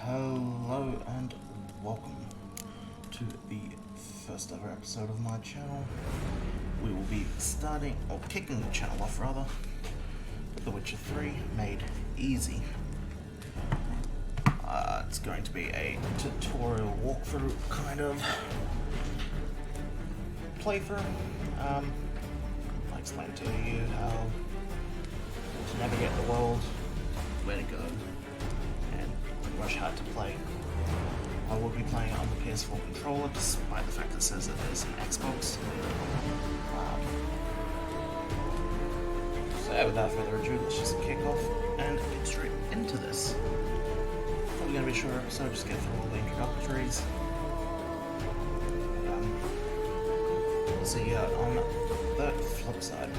Hello and welcome to the first ever episode of my channel. We will be starting, or kicking the channel off rather, with The Witcher 3 Made Easy. It's going to be a tutorial walkthrough kind of playthrough. I'll explain to you how to navigate the world, where to go, and pretty much how to play. I will be playing it on the PS4 controller, despite the fact that it says that there's an Xbox. So yeah, without further ado, let's just kick off and get straight into this. Probably going to be a short episode, just get through all the introductories. So yeah, on the flip side,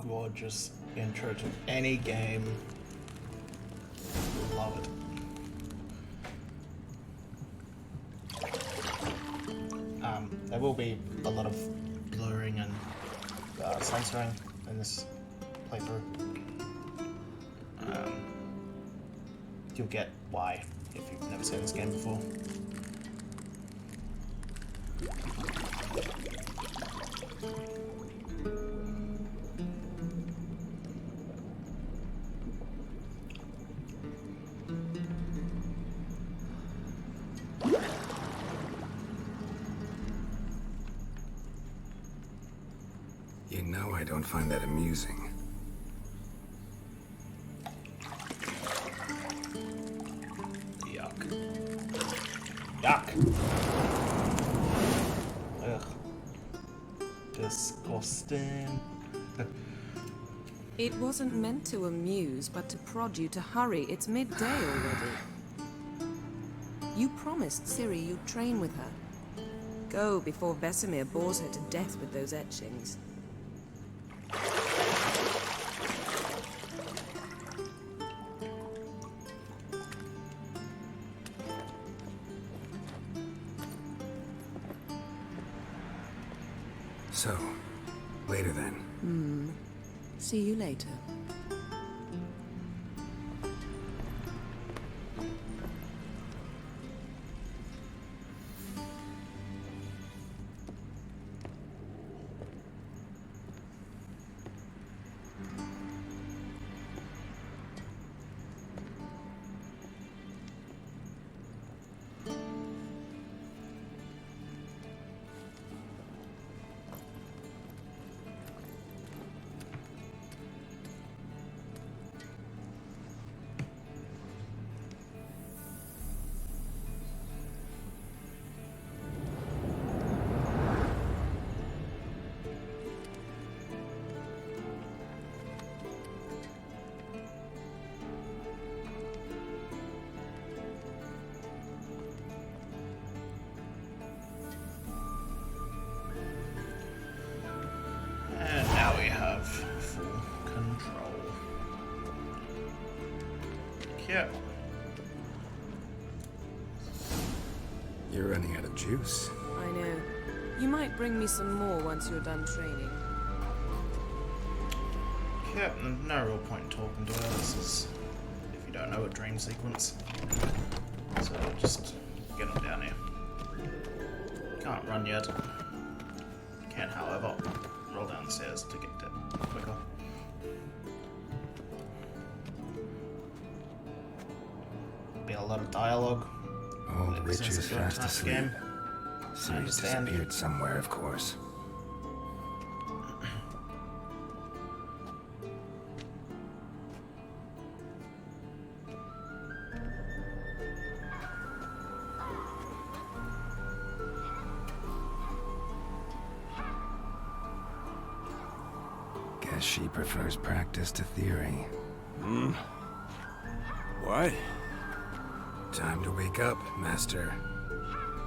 gorgeous intro to any game. Love it. There will be a lot of blurring and censoring in this playthrough. You'll get why if you've never seen this game before. I don't find that amusing. Yuck. Yuck. Ugh. Disgusting. It wasn't meant to amuse, but to prod you to hurry. It's midday already. You promised Ciri you'd train with her. Go before Vesemir bores her to death with those etchings. So, later then. See you later. And now we have full control. Cute. You're running out of juice. I know. You might bring me some more once you're done training. Yep, no real point in talking to her. This is, if you don't know, a dream sequence. So just get on down here. Can't run yet. Can, however, roll down the stairs to get there quicker. Be a lot of dialogue. Old Ever Rich since is the first fast time asleep. game. Ciri's understand. disappeared somewhere, of course. Guess she prefers practice to theory. What? Time to wake up, Master.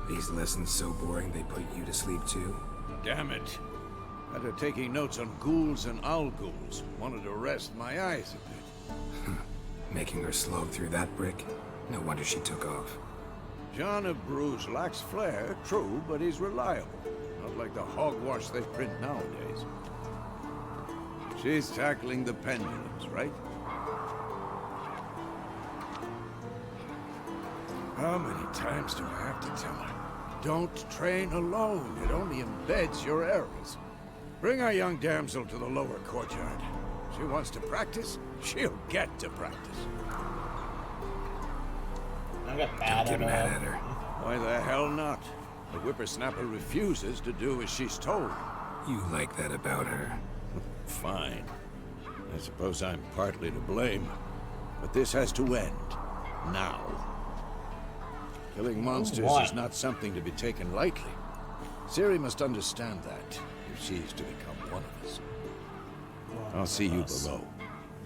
These lessons so boring they put you to sleep too? Damn it. After taking notes on ghouls and owl ghouls, wanted to rest my eyes a bit. Making her slog through that brick? No wonder she took off. John of Bruges lacks flair, true, but he's reliable. Not like the hogwash they print nowadays. She's tackling the pendulums, right? How many times do I have to tell her? Don't train alone. It only embeds your errors. Bring our young damsel to the lower courtyard. She wants to practice, she'll get to practice. I got mad Get at mad her. at her. Why the hell not? The whippersnapper refuses to do as she's told. You like that about her. Fine. I suppose I'm partly to blame. But this has to end. Now. Killing monsters why? is not something to be taken lightly. Ciri must understand that, if she is to become one of us. I'll see you below.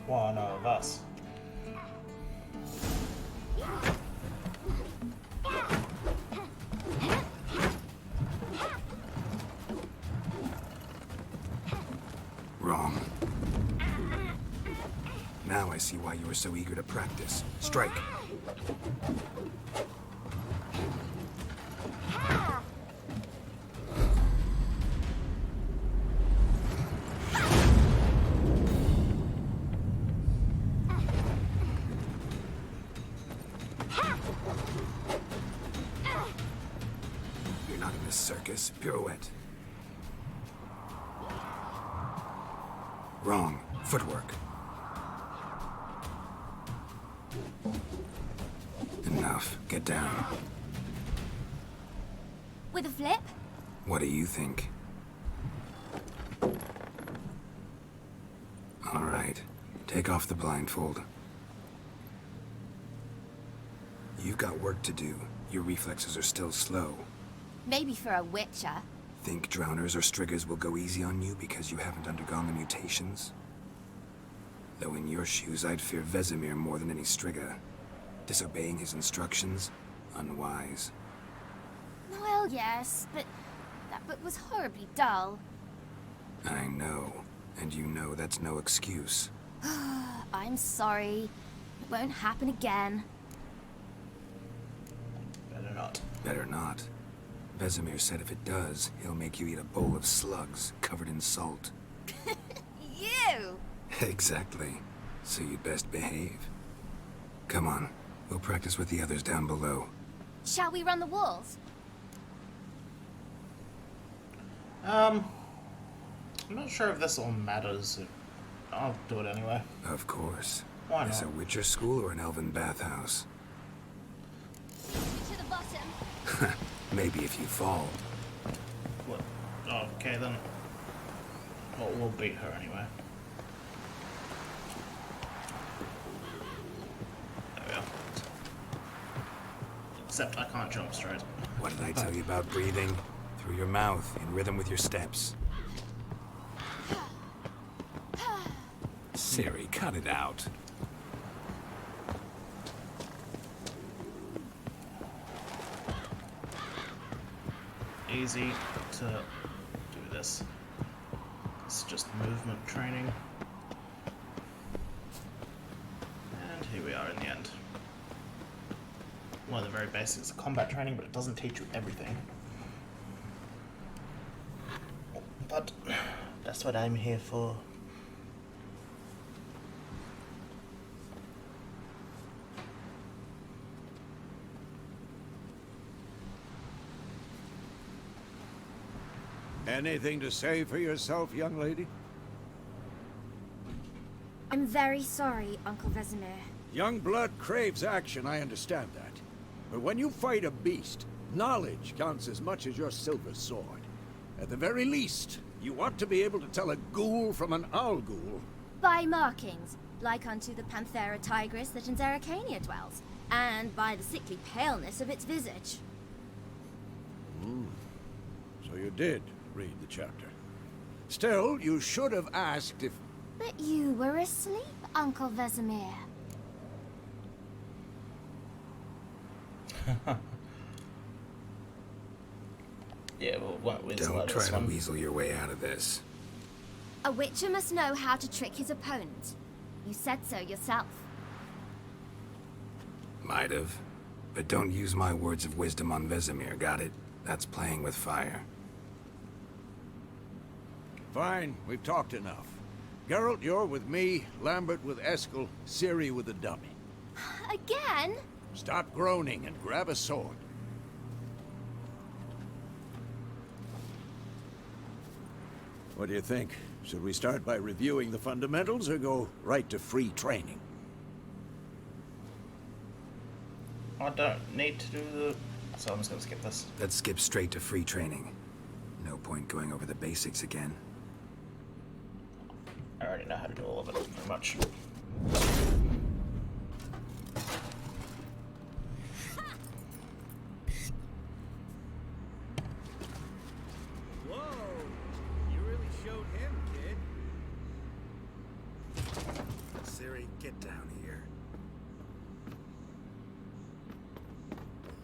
One of us. Wrong. Now I see why you were so eager to practice. Strike. You're not in this circus. Pirouette. Wrong. Footwork. Enough. Get down. With a flip? What do you think? Take off the blindfold. You've got work to do. Your reflexes are still slow. Maybe for a witcher. Think drowners or striggers will go easy on you because you haven't undergone the mutations? Though in your shoes, I'd fear Vesemir more than any strigger. Disobeying his instructions? Unwise. Well, yes, but that book was horribly dull. I know. And you know that's no excuse. I'm sorry. It won't happen again. Better not. Better not. Vesemir said if it does, he'll make you eat a bowl of slugs covered in salt. You! Exactly. So you'd best behave. Come on. We'll practice with the others down below. Shall we run the walls? I'm not sure if this all matters. I'll do it anyway. Of course. Why Is not? a Witcher school or an elven bathhouse? To the bottom. Maybe if you fall. What? Oh, okay then. Well, we'll beat her anyway. There we go. Except I can't jump straight. What did I tell you about breathing? Through your mouth, in rhythm with your steps. Siri, cut it out. Easy to do this. It's just movement training. And here we are in the end. One of the very basics of combat training, but it doesn't teach you everything. But that's what I'm here for. Anything to say for yourself, young lady? I'm very sorry, Uncle Vesemir. Young blood craves action, I understand that. But when you fight a beast, knowledge counts as much as your silver sword. At the very least, you ought to be able to tell a ghoul from an owl ghoul. By markings, like unto the Panthera tigris that in Zerrikania dwells, and by the sickly paleness of its visage. So you did read the chapter. Still, you should have asked if... But you were asleep, Uncle Vesemir. Yeah, well, won't win Don't try this to one. weasel your way out of this. A witcher must know how to trick his opponent. You said so yourself. Might have. But don't use my words of wisdom on Vesemir, got it? That's playing with fire. Fine, we've talked enough. Geralt, you're with me, Lambert with Eskel, Ciri with the dummy. Again? Stop groaning and grab a sword. What do you think? Should we start by reviewing the fundamentals or go right to free training? I don't need to do the... So I'm just gonna skip this. Let's skip straight to free training. No point going over the basics again. I already know how to do all of it, pretty much. Whoa! You really showed him, kid. Ciri, get down here.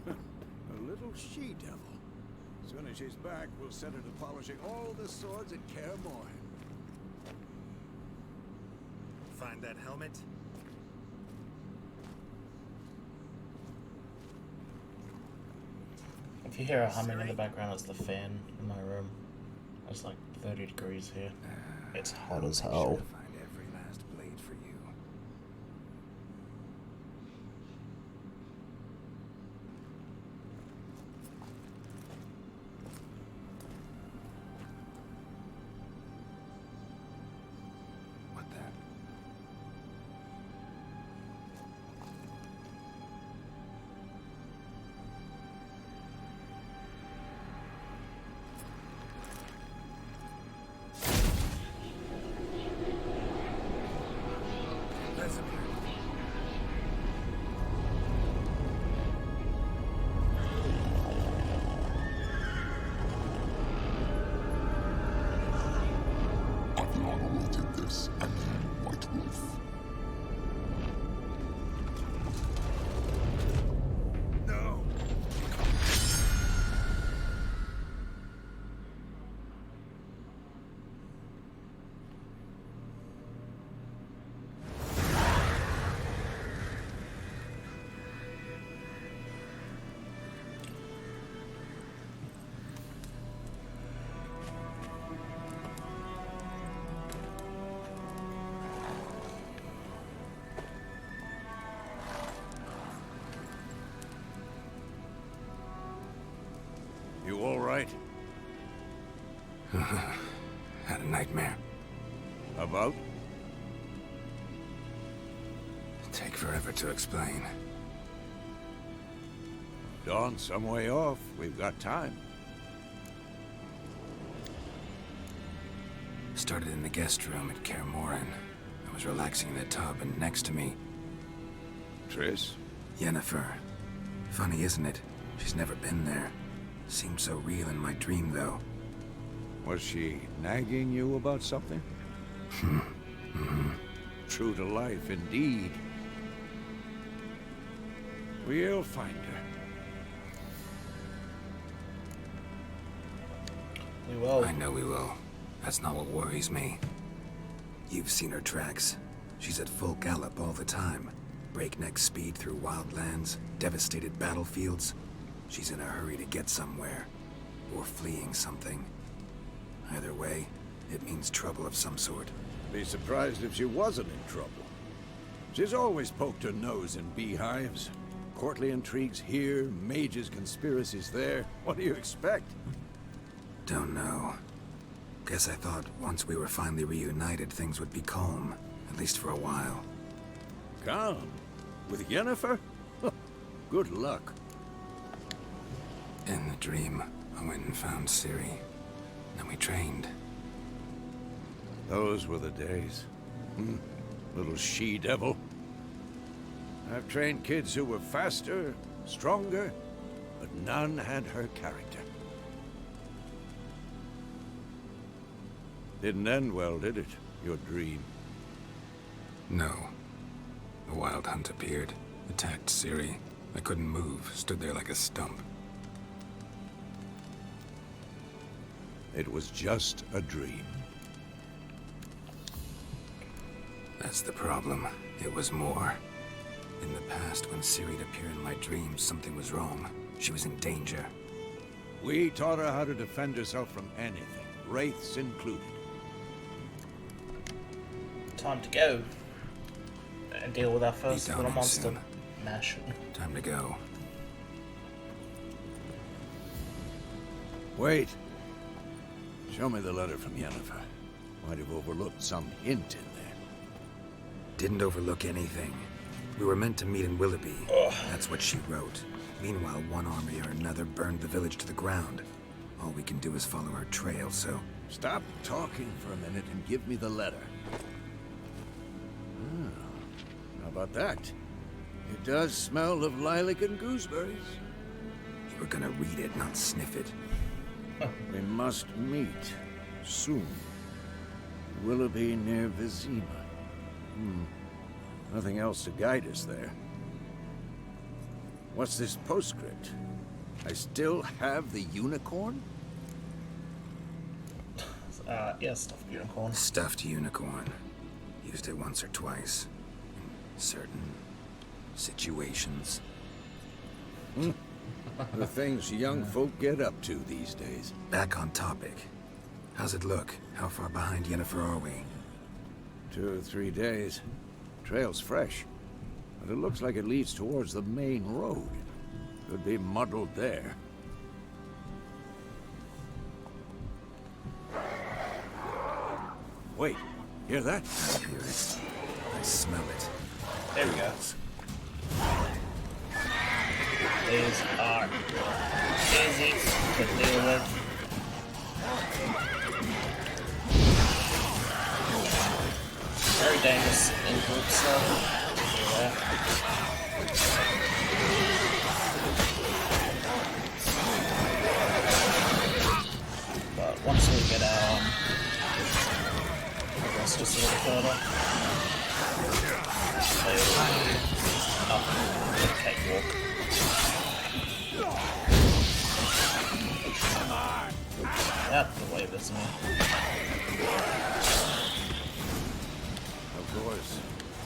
A little she-devil. As soon as she's back, we'll set her to polishing all the swords at Kaer Morhen. Find that helmet? If you hear a humming in the background, it's the fan in my room. It's like 30 degrees here. It's hot as hell. Find every last blade for you. What the? all right? Had a nightmare. About? Take forever to explain. Dawn's some way off. We've got time. Started in the guest room at Kaer Morhen. I was relaxing in the tub, and next to me, Triss? Yennefer. Funny, isn't it? She's never been there. Seemed so real in my dream, though. Was she nagging you about something? True to life, indeed. We'll find her. We will. I know we will. That's not what worries me. You've seen her tracks. She's at full gallop all the time. Breakneck speed through wild lands, devastated battlefields. She's in a hurry to get somewhere. Or fleeing something. Either way, it means trouble of some sort. Be surprised if she wasn't in trouble. She's always poked her nose in beehives. Courtly intrigues here, mages' conspiracies there. What do you expect? Don't know. Guess I thought once we were finally reunited, things would be calm. At least for a while. Calm? With Yennefer? Good luck. In the dream, I went and found Ciri. Then we trained. Those were the days. Little she-devil. I've trained kids who were faster, stronger, but none had her character. Didn't end well, did it? Your dream? No. The Wild Hunt appeared, attacked Ciri. I couldn't move, stood there like a stump. It was just a dream. That's the problem. It was more. In the past, when Ciri'd appear in my dreams, something was wrong. She was in danger. We taught her how to defend herself from anything, wraiths included. Time to go and deal with our first down little in monster. soon. Mash. Time to go. Wait. Show me the letter from Yennefer. Might have overlooked some hint in there. Didn't overlook anything. We were meant to meet in Willoughby. That's what she wrote. Meanwhile, one army or another burned the village to the ground. All we can do is follow her trail, so... Stop talking for a minute and give me the letter. How about that? It does smell of lilac and gooseberries. You were gonna read it, not sniff it. We must meet soon. Willoughby near Vizima. Nothing else to guide us there. What's this postscript? I still have the unicorn? Yeah, stuffed unicorn. Stuffed unicorn. Used it once or twice. In certain situations. The things young folk get up to these days. Back on topic. How's it look? How far behind Yennefer are we? 2 or 3 days. Trail's fresh, but it looks like it leads towards the main road. Could be muddled there. Wait, hear that? I hear it. I smell it. There we go. These are easy to deal with. Very dangerous in groups, so but once we get our progress just a little further, up the cakewalk. That's the way, isn't it? Of course,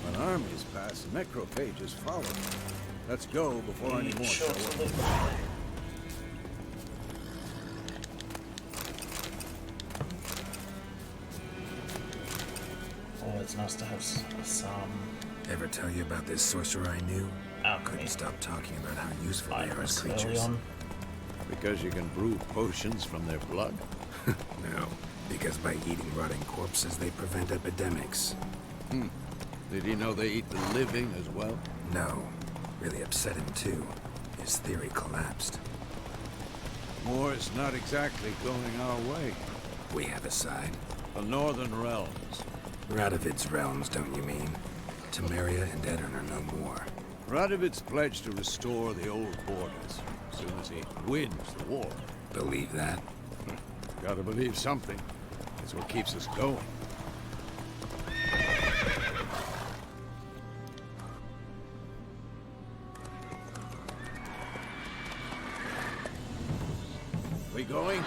when armies pass, necrophages follow. Let's go before any more show up. Oh, it's nice to have some Ever tell you about this sorcerer I knew? alchemy Couldn't stop talking about how useful they are as items early creatures. on. Because you can brew potions from their blood? No, because by eating rotting corpses, they prevent epidemics. Did he know they eat the living as well? No, really upset him too. His theory collapsed. War's not exactly going our way. We have a side. The Northern Realms. Radovid's realms, don't you mean? Temeria and Edirn are no more. Radovid's pledged to restore the old borders as soon as he wins the war. Believe that? Gotta believe something. It's what keeps us going. We going?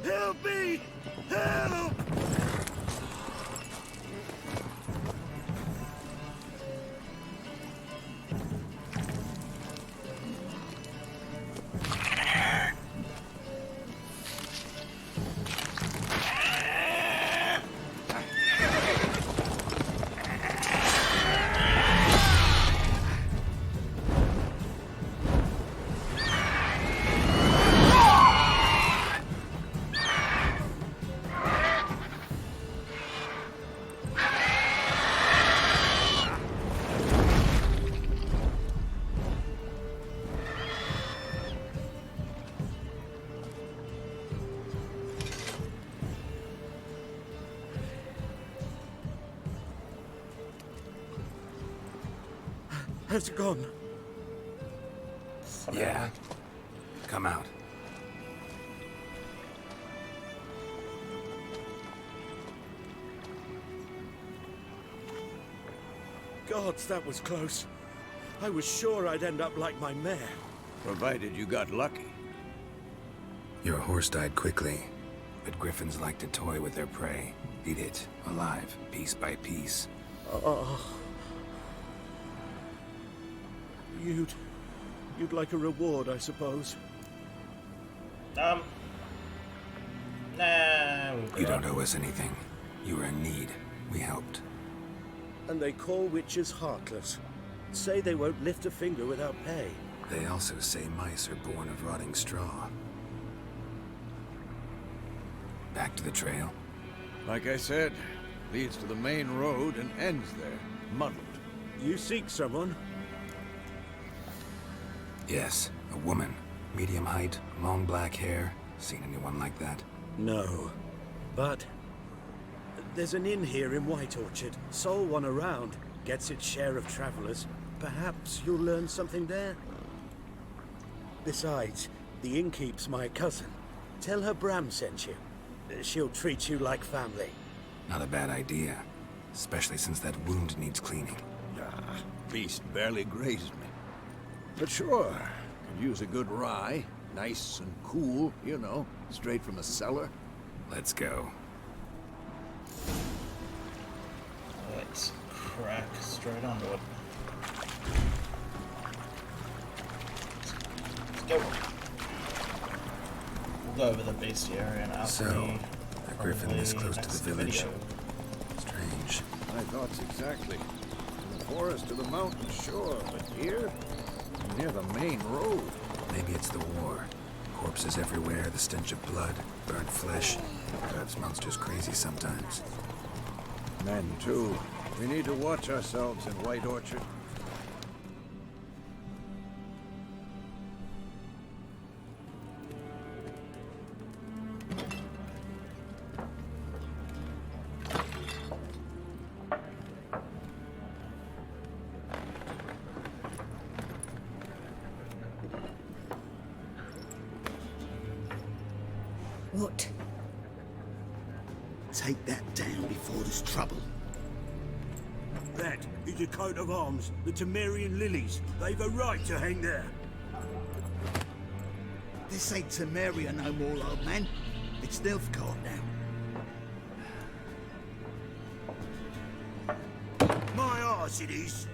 Help me! Help! Has it gone? Yeah. Come out. Gods, that was close. I was sure I'd end up like my mare. Provided you got lucky. Your horse died quickly, but griffins like to toy with their prey. Eat it, alive, piece by piece. You'd like a reward, I suppose. Nah. You don't owe us anything. You were in need. We helped. And they call witches heartless. Say they won't lift a finger without pay. They also say mice are born of rotting straw. Back to the trail? Like I said, leads to the main road and ends there, muddled. You seek someone? Yes, a woman. Medium height, long black hair. Seen anyone like that? No. But there's an inn here in White Orchard. Sole one around. Gets its share of travelers. Perhaps you'll learn something there? Besides, the innkeep's my cousin. Tell her Bram sent you. She'll treat you like family. Not a bad idea. Especially since that wound needs cleaning. Beast barely grazed me. But sure, could use a good rye. Nice and cool, you know, straight from a cellar. Let's go. Let's crack straight onto it. Let's go. We'll go over the bestiary and after So, the griffin this close to the village. Strange. My thoughts exactly. From the forest to the mountain, sure, but here? Near the main road. Maybe it's the war. Corpses everywhere, the stench of blood, burnt flesh. Drives monsters crazy sometimes. Men, too. We need to watch ourselves in White Orchard. What? Take that down before there's trouble. That is a coat of arms, the Temerian lilies. They've a right to hang there. This ain't Temeria no more, old man. It's Nilfgaard now. My arse it is.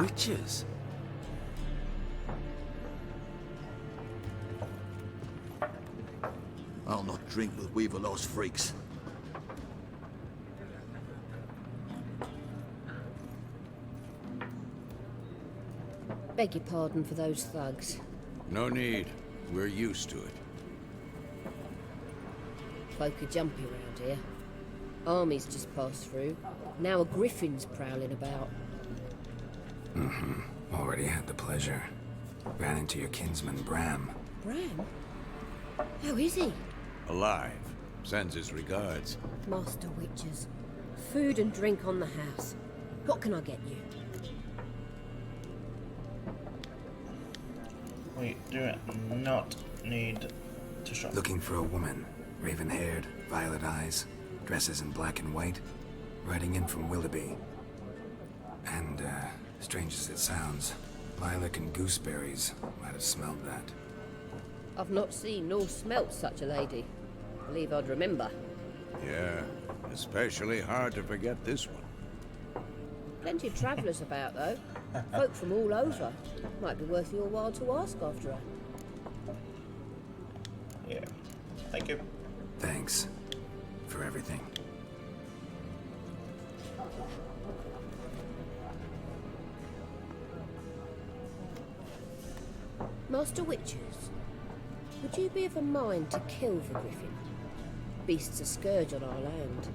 witches. I'll not drink with Weaverlaw's freaks. Beg your pardon for those thugs. No need. We're used to it. Folk are jumpy around here. Armies just passed through. Now a griffin's prowling about. Already had the pleasure. Ran into your kinsman, Bram. Bram? How is he? Alive. Sends his regards. Master Witches. Food and drink on the house. What can I get you? We do not need to shop. Looking for a woman. Raven-haired, violet eyes, dresses in black and white. Riding in from Willoughby. And, strange as it sounds, lilac and gooseberries might have smelled that. I've not seen nor smelt such a lady. Believe I'd remember. Yeah, especially hard to forget this one. Plenty of travellers about, though. Folk from all over. Might be worth your while to ask after her. Yeah. Thank you. Thanks. For everything. Master Witches, would you be of a mind to kill the griffin? Beast's a scourge on our land.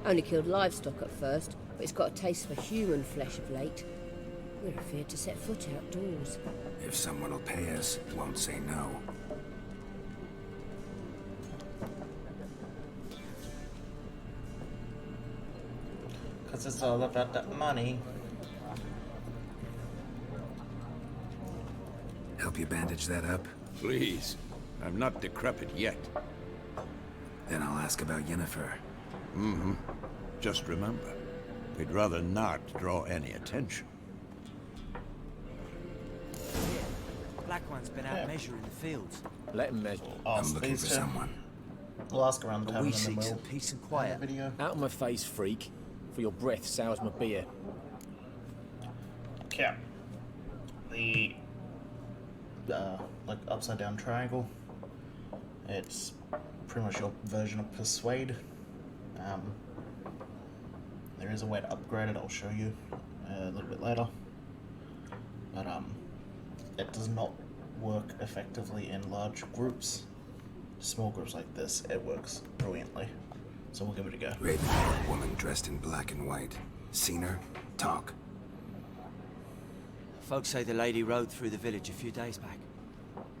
Only killed livestock at first, but it's got a taste for human flesh of late. We're afeard to set foot outdoors. If someone will pay us, won't say no. Because it's all about that money. Help you bandage that up? Please. I'm not decrepit yet. Then I'll ask about Yennefer. Just remember, we'd rather not draw any attention. Black One's been out measuring the fields. Let him measure. Ask I'm looking these for two. someone. We'll ask around the But we tavern and seek then some we'll peace and end quiet. the video. Out of my face, freak. For your breath sours my beer. Okay. The like upside down triangle. It's pretty much your version of Persuade. There is a way to upgrade it. I'll show you a little bit later. But it does not work effectively in large groups. Small groups like this, it works brilliantly. So we'll give it a go. Raven-haired woman dressed in black and white. Seen her? Talk. Folks say the lady rode through the village a few days back.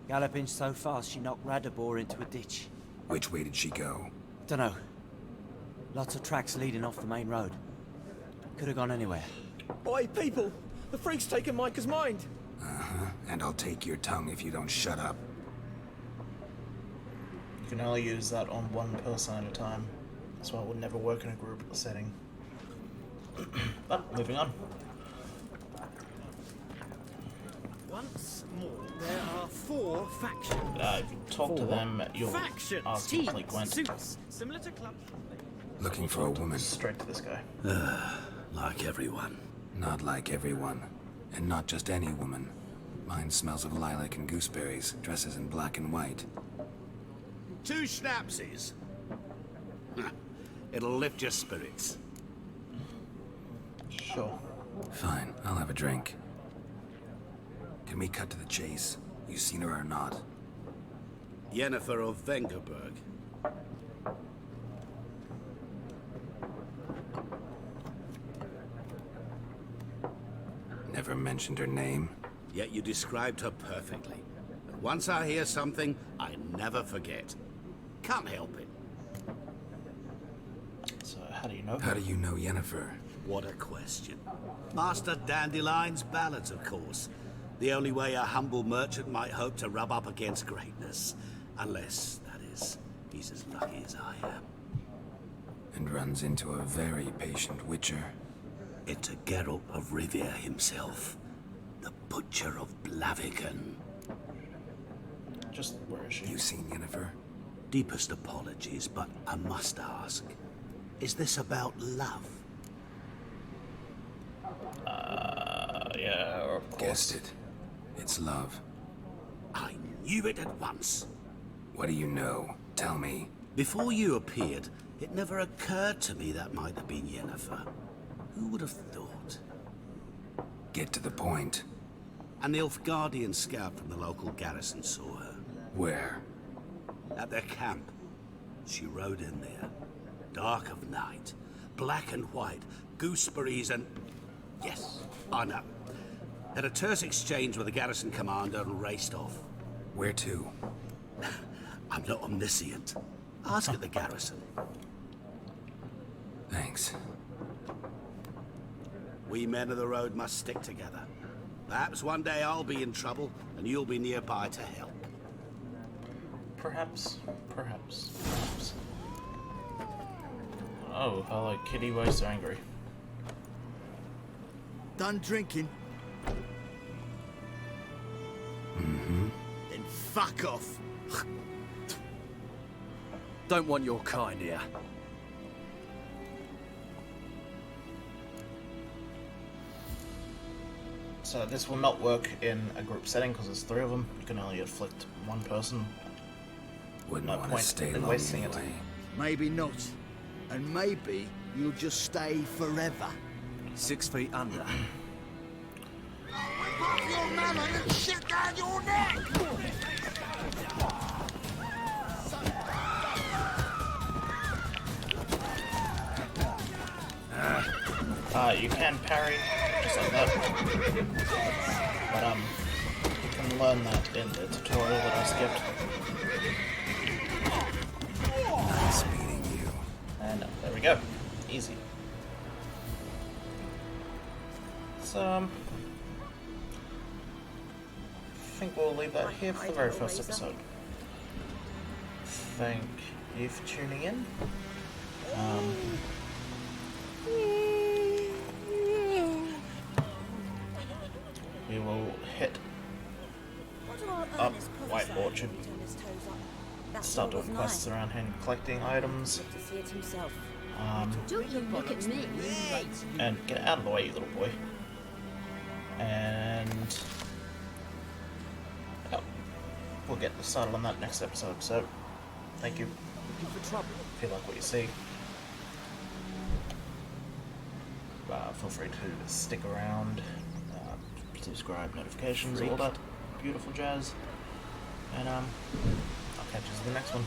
Galloping so fast she knocked Radabor into a ditch. Which way did she go? Dunno. Lots of tracks leading off the main road. Could have gone anywhere. Oi, people! The freak's taken Micah's mind! And I'll take your tongue if you don't shut up. You can only use that on one person at a time. That's why it would never work in a group setting. But moving on. Once more, there are 4 factions. If you talk to them, you'll Factions, ask teams, like Gwent. suits, similar to clubs. Looking for a woman. Straight to this guy. Like everyone. Not like everyone. And not just any woman. Mine smells of lilac and gooseberries, dresses in black and white. 2 schnapsies. It'll lift your spirits. Sure. Fine, I'll have a drink. Can we cut to the chase? You seen her or not? Yennefer of Vengerberg. Never mentioned her name. Yet you described her perfectly. And once I hear something, I never forget. Can't help it. So how do you know? How do you know Yennefer? What a question. Master Dandelion's ballads, of course. The only way a humble merchant might hope to rub up against greatness. Unless, that is, he's as lucky as I am. And runs into a very patient witcher. Into Geralt of Rivia himself. The Butcher of Blaviken. Just where is she? You seen Yennefer? Deepest apologies, but I must ask. Is this about love? Yeah, of course. Guessed it. It's love. I knew it at once. What do you know? Tell me. Before you appeared, it never occurred to me that might have been Yennefer. Who would have thought? Get to the point. A Nilfgaardian scout from the local garrison saw her. Where? At their camp. She rode in there. Dark of night. Black and white. Gooseberries and... Yes, I know. Had a terse exchange with the garrison commander and raced off. Where to? I'm not omniscient. Ask at the garrison. Thanks. We men of the road must stick together. Perhaps one day I'll be in trouble and you'll be nearby to help. Perhaps. Oh, hello, Kitty. Why so angry? Done drinking? Mm-hmm. Then fuck off. Don't want your kind here. So this will not work in a group setting because there's 3 of them. You can only afflict 1 person. Wouldn't No want to point stay in long wasting it. anyway. Maybe not. And maybe you'll just stay forever. 6 feet under. You can parry, just like that. But, you can learn that in the tutorial that I skipped. Nice meeting you. And there we go. Easy. So, I think we'll leave that here for the very first episode. Thank you for tuning in. We will hit up White Orchard, start doing quests around here and collecting items, Don't you look at me. and get out of the way, you little boy. And oh, we'll get started on that next episode. So, thank you. If you like what you see, feel free to stick around, subscribe, notifications, all that beautiful jazz. And I'll catch you in the next one.